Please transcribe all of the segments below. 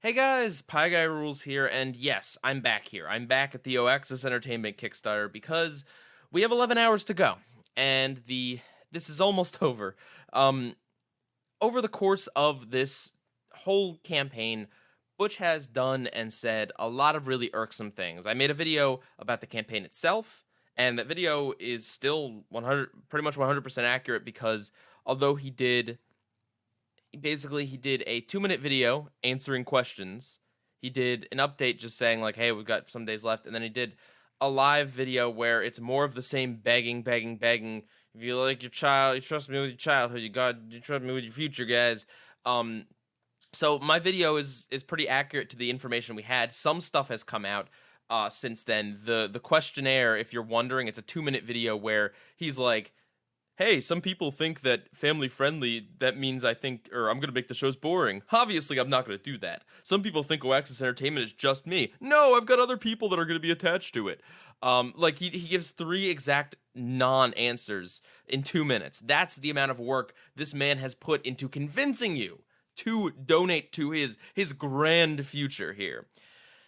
Hey guys, PIEGUYRULZ here, and yes, I'm back here. I'm back at the OAxis Entertainment Kickstarter because we have 11 hours to go, and this is almost over. Um, Over the course of this whole campaign, Butch has done and said a lot of really irksome things. I made a video about the campaign itself, and that video is still 100, pretty much 100% accurate because although he did a 2-minute video answering questions. He did an update just saying like, "Hey, we've got some days left," and then he did a live video where it's more of the same begging, begging, begging. If you like your child, you trust me with your childhood. You trust me with your future, guys. Um, so my video is pretty accurate to the information we had. Some stuff has come out since then. The questionnaire, if you're wondering, it's a 2-minute video where he's like, "Hey, some people think that family friendly, that means I think, or I'm gonna make the shows boring. Obviously, I'm not gonna do that. Some people think OAxis Entertainment is just me. No, I've got other people that are gonna be attached to it." Like he gives 3 exact non-answers in 2 minutes. That's the amount of work this man has put into convincing you to donate to his grand future here.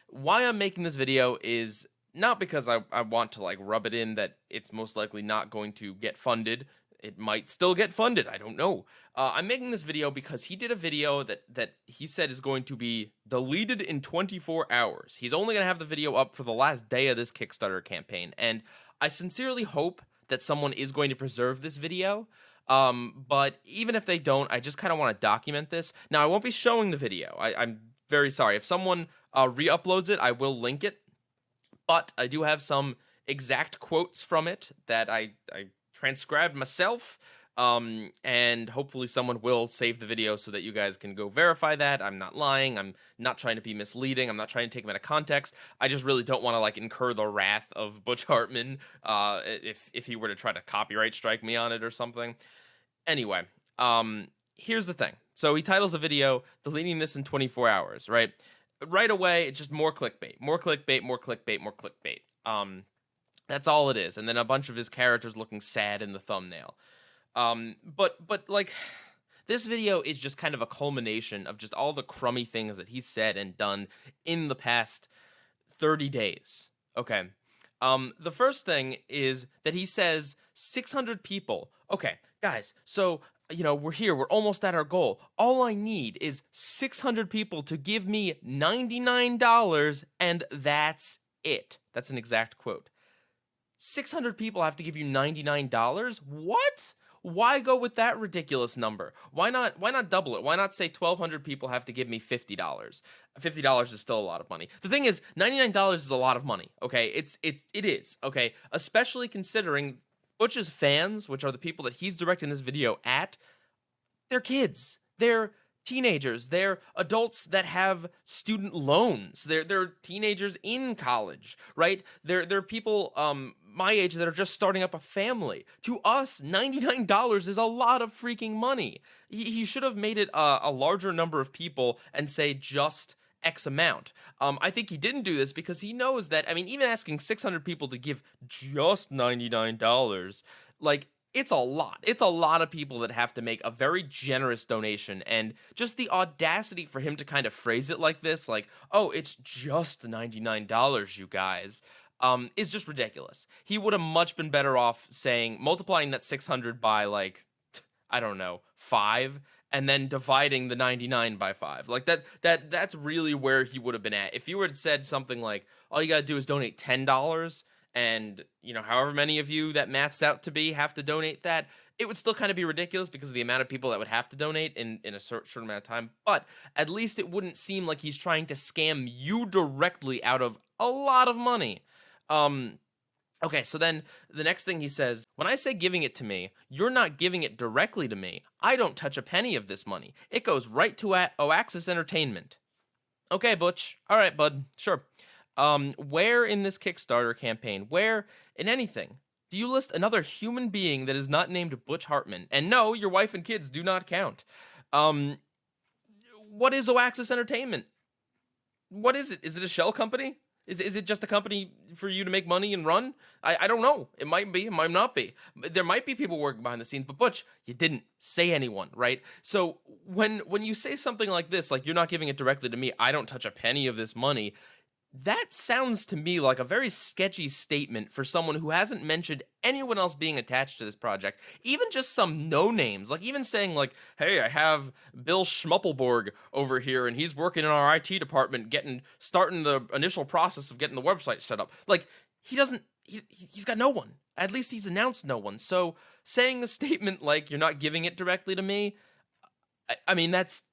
Why I'm making this video is not because I want to like rub it in that it's most likely not going to get funded. It might still get funded. I don't know. I'm making this video because he did a video that he said is going to be deleted in 24 hours. He's only going to have the video up for the last day of this Kickstarter campaign. And I sincerely hope that someone is going to preserve this video. But even if they don't, I just kind of want to document this. Now, I won't be showing the video. I'm very sorry. If someone re-uploads it, I will link it. But I do have some exact quotes from it that I transcribed myself, and hopefully someone will save the video so that you guys can go verify that. I'm not lying. I'm not trying to be misleading. I'm not trying to take them out of context. I just really don't want to like incur the wrath of Butch Hartman if he were to try to copyright strike me on it or something. Anyway, here's the thing. So he titles a video, "Deleting this in 24 hours," right? Right away, it's just more clickbait, more clickbait, more clickbait, more clickbait. That's all it is. And then a bunch of his characters looking sad in the thumbnail. But like, this video is just kind of a culmination of just all the crummy things that he's said and done in the past 30 days. Okay. The first thing is that he says 600 people. Okay, guys, so we're here. We're almost at our goal. All I need is 600 people to give me $99, and that's it. That's an exact quote. 600 people have to give you $99? What? Why go with that ridiculous number? Why not double it? Why not say 1,200 people have to give me $50? $50 is still a lot of money. The thing is, $99 is a lot of money, okay? It is, okay? Especially considering Butch's fans, which are the people that he's directing this video at, they're kids. They're teenagers. They're adults that have student loans. They're teenagers in college, right? They're people my age that are just starting up a family. To us, $99 is a lot of freaking money. He should have made it a larger number of people and say just X amount. I think he didn't do this because he knows that, I mean, even asking 600 people to give just $99, like, it's a lot. It's a lot of people that have to make a very generous donation, and just the audacity for him to kind of phrase it like this, like, "Oh, it's just $99, you guys," is just ridiculous. He would have much been better off saying, multiplying that 600 by, like, I don't know, 5, and then dividing the 99 by 5. Like that's really where he would have been at. If you had said something like, all you gotta do is donate $10, and however many of you that maths out to be have to donate that, it would still kind of be ridiculous because of the amount of people that would have to donate in a short amount of time. But at least it wouldn't seem like he's trying to scam you directly out of a lot of money. Okay, so then the next thing he says, "When I say giving it to me, you're not giving it directly to me. I don't touch a penny of this money. It goes right to OAxis Entertainment." Okay, Butch. All right, bud. Sure. Where in this Kickstarter campaign, where in anything, do you list another human being that is not named Butch Hartman? And no, your wife and kids do not count. What is OAxis Entertainment? What is it? Is it a shell company? Is it just a company for you to make money and run? I don't know. It might be, it might not be. There might be people working behind the scenes, but Butch, you didn't say anyone, right? So when you say something like this, like you're not giving it directly to me, I don't touch a penny of this money, that sounds to me like a very sketchy statement for someone who hasn't mentioned anyone else being attached to this project. Even just some no names, like even saying like, "Hey, I have Bill Schmuppelborg over here, and he's working in our IT department, starting the initial process of getting the website set up." Like he doesn't, he's got no one. At least he's announced no one. So saying a statement like you're not giving it directly to me, I mean, that's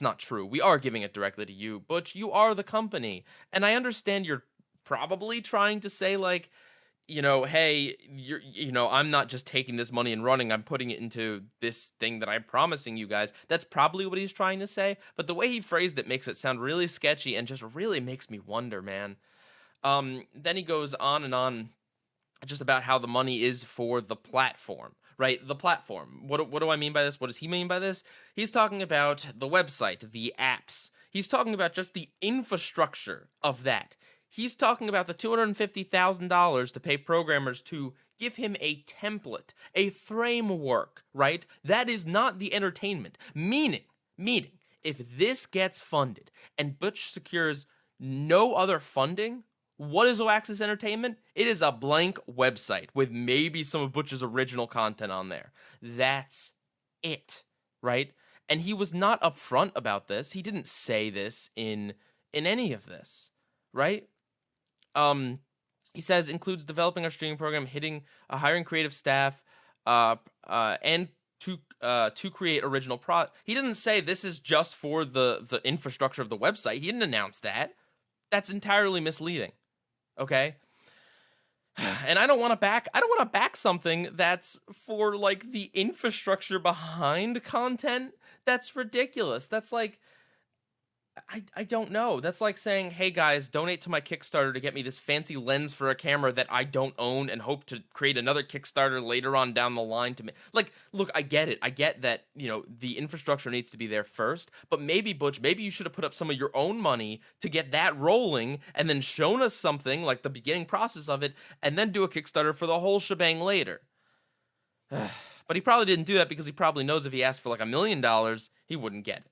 not true. We are giving it directly to you, Butch. You are the company. And I understand you're probably trying to say, like, hey, I'm not just taking this money and running, I'm putting it into this thing that I'm promising you guys. That's probably what he's trying to say. But the way he phrased it makes it sound really sketchy and just really makes me wonder, man. Then he goes on and on just about how the money is for the platform, right? The platform. What do I mean by this? What does he mean by this? He's talking about the website, the apps. He's talking about just the infrastructure of that. He's talking about the $250,000 to pay programmers to give him a template, a framework, right? That is not the entertainment. Meaning, if this gets funded and Butch secures no other funding, what is Oaxis Entertainment? It is a blank website with maybe some of Butch's original content on there. That's it, right? And he was not upfront about this. He didn't say this in any of this, right? He says includes developing our streaming program, hiring creative staff, and to create original He doesn't say this is just for the infrastructure of the website. He didn't announce that. That's entirely misleading. Okay. And I don't want to back something that's for like the infrastructure behind content. That's ridiculous. That's like, I don't know. That's like saying, hey guys, donate to my Kickstarter to get me this fancy lens for a camera that I don't own and hope to create another Kickstarter later on down the line to like, look, I get it. I get that, the infrastructure needs to be there first, but maybe Butch, maybe you should have put up some of your own money to get that rolling and then shown us something like the beginning process of it and then do a Kickstarter for the whole shebang later. But he probably didn't do that because he probably knows if he asked for like $1 million, he wouldn't get it.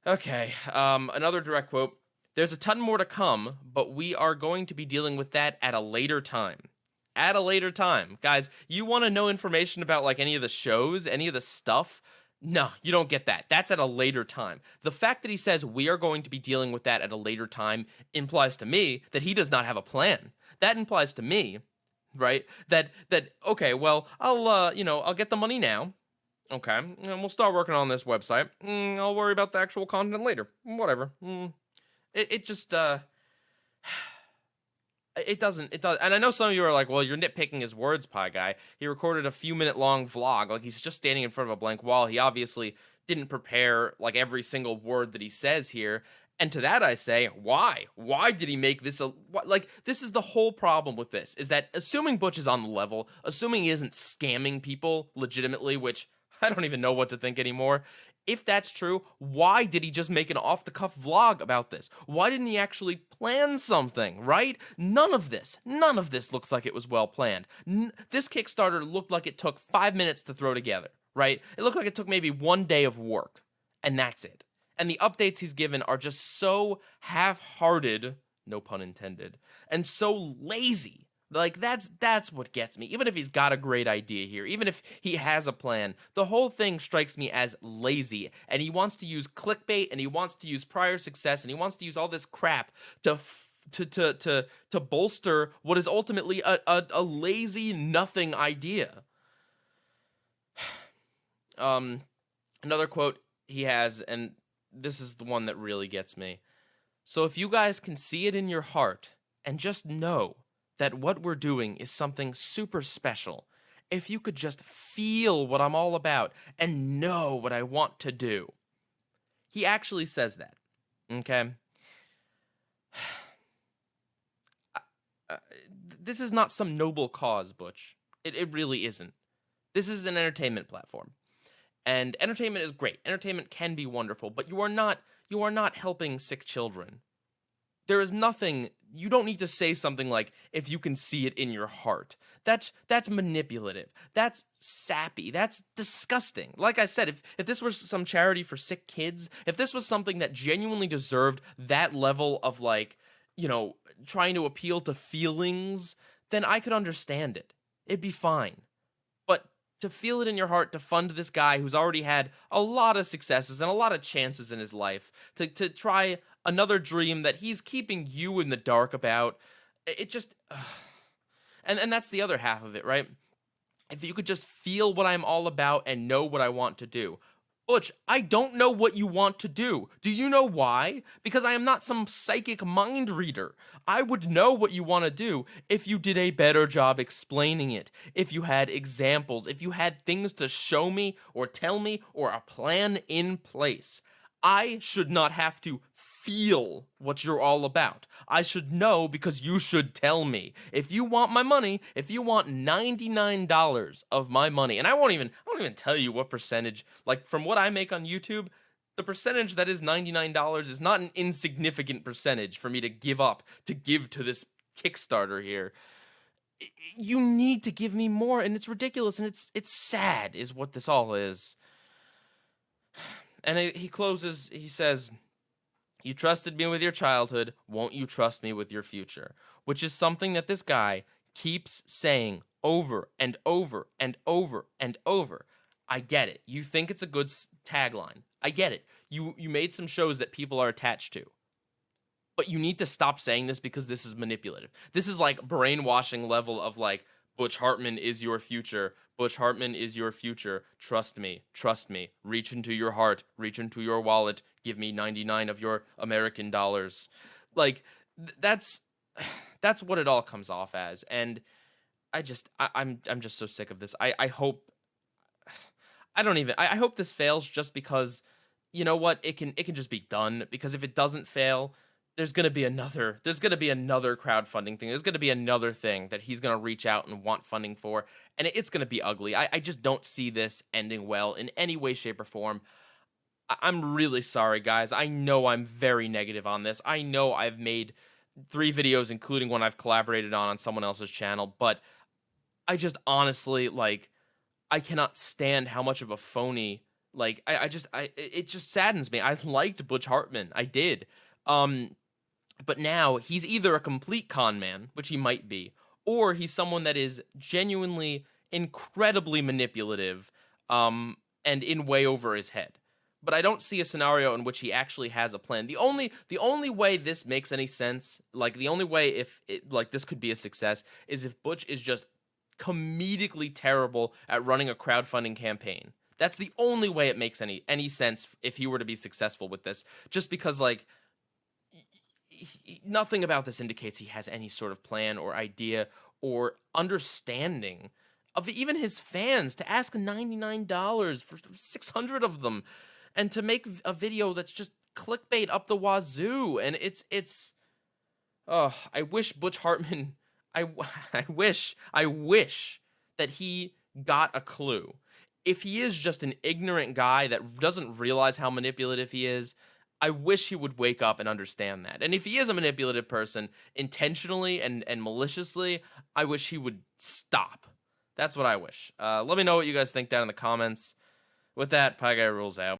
Okay, another direct quote. There's a ton more to come, but we are going to be dealing with that at a later time. At a later time. Guys, you want to know information about like any of the shows, any of the stuff? No, you don't get that. That's at a later time. The fact that he says we are going to be dealing with that at a later time implies to me that he does not have a plan. That implies to me, right, that okay, well, I'll get the money now. Okay, and we'll start working on this website. I'll worry about the actual content later. Whatever. It just, it does. And I know some of you are like, well, you're nitpicking his words, Pie Guy. He recorded a few minute long vlog. Like, he's just standing in front of a blank wall. He obviously didn't prepare, like, every single word that he says here. And to that I say, why? Why did he make this this is the whole problem with this, is that assuming Butch is on the level, assuming he isn't scamming people legitimately, which I don't even know what to think anymore. If that's true, why did he just make an off-the-cuff vlog about this? Why didn't he actually plan something, right? None of this looks like it was well planned. This Kickstarter looked like it took 5 minutes to throw together, right? It looked like it took maybe 1 day of work, and that's it. And the updates he's given are just so half-hearted, no pun intended, and so lazy. Like, that's what gets me. Even if he's got a great idea here, even if he has a plan, the whole thing strikes me as lazy. And he wants to use clickbait, and he wants to use prior success, and he wants to use all this crap to bolster what is ultimately a lazy nothing idea. Another quote he has, and this is the one that really gets me. So if you guys can see it in your heart and just know that what we're doing is something super special, if you could just feel what I'm all about and know what I want to do. He actually says that, okay? This is not some noble cause, Butch. It really isn't. This is an entertainment platform. And entertainment is great. Entertainment can be wonderful, but you are not helping sick children. There is nothing, you don't need to say something like, if you can see it in your heart. That's manipulative. That's sappy. That's disgusting. Like I said, if this was some charity for sick kids, if this was something that genuinely deserved that level of, like, you know, trying to appeal to feelings, then I could understand it. It'd be fine. But to feel it in your heart to fund this guy who's already had a lot of successes and a lot of chances in his life, to try another dream that he's keeping you in the dark about, it just and that's the other half of it, right? If you could just feel what I'm all about and know what I want to do. Butch, I don't know what you want to do. Do you know why? Because I am not some psychic mind reader. I would know what you want to do if you did a better job explaining it, if you had examples, if you had things to show me or tell me or a plan in place. I should not have to feel what you're all about. I should know because you should tell me. If you want my money, if you want $99 of my money, and I won't even tell you what percentage, like from what I make on YouTube, the percentage that is $99 is not an insignificant percentage for me to give up, to give to this Kickstarter here. You need to give me more, and it's ridiculous, and it's sad is what this all is. And he closes, he says, "You trusted me with your childhood, won't you trust me with your future?" Which is something that this guy keeps saying over and over and over and over. I get it. You think it's a good tagline. I get it. You made some shows that people are attached to. But you need to stop saying this because this is manipulative. This is like brainwashing level of, like, Butch Hartman is your future. Butch Hartman is your future. Trust me. Trust me. Reach into your heart. Reach into your wallet. Give me 99 of your American dollars. Like, that's what it all comes off as. And I'm just so sick of this. I hope I hope this fails just because, you know what? It can just be done, because if it doesn't fail, there's going to be another crowdfunding thing. There's going to be another thing that he's going to reach out and want funding for, and it's going to be ugly. I just don't see this ending well in any way, shape, or form. I'm really sorry, guys. I know I'm very negative on this. I know I've made 3 videos, including one I've collaborated on someone else's channel, but I just honestly, like, I cannot stand how much of a phony, like, it just saddens me. I liked Butch Hartman. I did. But now he's either a complete con man, which he might be, or he's someone that is genuinely incredibly manipulative, and in way over his head. But I don't see a scenario in which he actually has a plan. The only way this makes any sense, like the only way if this could be a success, is if Butch is just comedically terrible at running a crowdfunding campaign. That's the only way it makes any sense if he were to be successful with this. Just because, like, nothing about this indicates he has any sort of plan or idea or understanding of even his fans, to ask $99 for 600 of them, and to make a video that's just clickbait up the wazoo. And it's oh, I wish Butch Hartman, I wish that he got a clue. If he is just an ignorant guy that doesn't realize how manipulative he is, I wish he would wake up and understand that. And if he is a manipulative person, intentionally and maliciously, I wish he would stop. That's what I wish. Let me know what you guys think down in the comments. With that, PIEGUYRULZ out.